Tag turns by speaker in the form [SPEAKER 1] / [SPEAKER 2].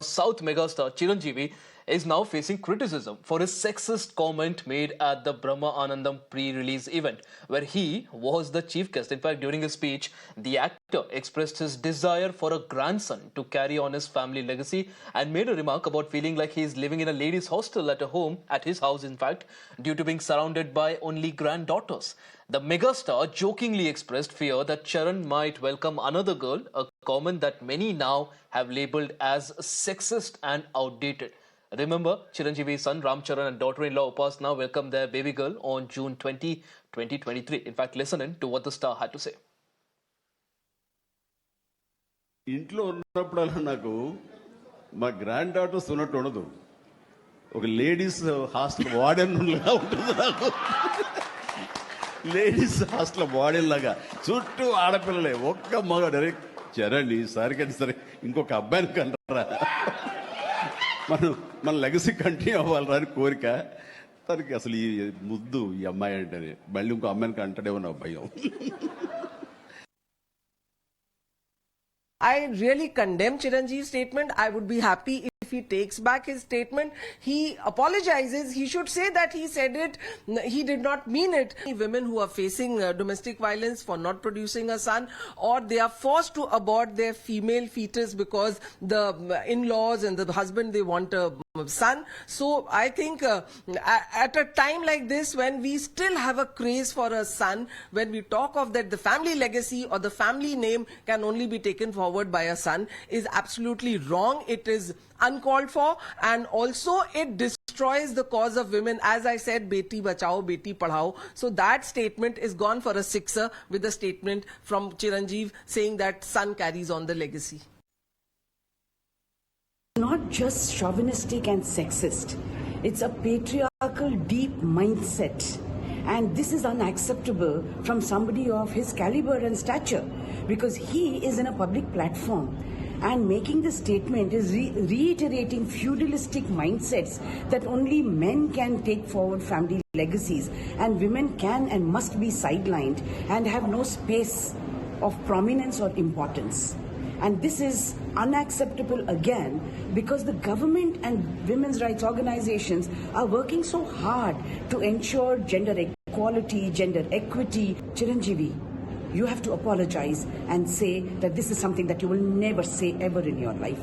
[SPEAKER 1] South megastar Chiranjeevi is now facing criticism for his sexist comment made at the Brahma Anandam pre-release event, where he was the chief guest. In fact, during his speech, the actor expressed his desire for a grandson to carry on his family legacy and made a remark about feeling like he is living in a ladies' hostel at his house, in fact, due to being surrounded by only granddaughters. The megastar jokingly expressed fear that Charan might welcome another girl, a comment that many now have labeled as sexist and outdated. Remember, Chiranjeevi's son Ram Charan and daughter-in-law Upasana welcomed their baby girl on June 20, 2023. In fact, listen in to what the star had to say.
[SPEAKER 2] ఇంట్లో ఉన్నప్పుడల్లా నాకు మా grand daughters ఉన్నట్టు ఉండదు. ఒక ladies hostel warden లాగా ఉంటుంది నాకు. లేడీస్ హాస్టల్ వార్డెన్ లాగా చుట్టూ ఆడపిల్లలే, ఒక్క మగ డైరెక్ట్ చరణ్ ఈసారికైనా సరే ఇంకొక అబ్బాయిని కంటారా, మన లెగసీ కంటిన్యూ అవ్వాలరా అని కోరిక. తనకి అసలు ఈ ముద్దు ఈ అమ్మాయి అంటేనే మళ్ళీ ఇంకో అమ్మాయిని కంటాడేమో నా భయం.
[SPEAKER 3] I really condemn Chiranjeev's statement. I would be happy if he takes back his statement. He apologizes. He should say that he said it. He did not mean it. Women who are facing domestic violence for not producing a son, or they are forced to abort their female fetus because the in-laws and the husband, they want a son. So I think at a time like this, when we still have a craze for a son, when we talk of that the family legacy or the family name can only be taken forward by a son, is absolutely wrong. It is uncalled for, and also it destroys the cause of women. As I said, beti bachao, beti padhao. So that statement is gone for a sixer with a statement from Chiranjeev saying that son carries on the legacy.
[SPEAKER 4] Not just chauvinistic and sexist. It's a patriarchal deep mindset. And this is unacceptable from somebody of his caliber and stature, because he is in a public platform. And making this statement is reiterating feudalistic mindsets that only men can take forward family legacies and women can and must be sidelined and have no space of prominence or importance. And this is unacceptable again, because the government and women's rights organizations are working so hard to ensure gender equality, gender equity. Chiranjeevi, you have to apologize and say that this is something that you will never say ever in your life.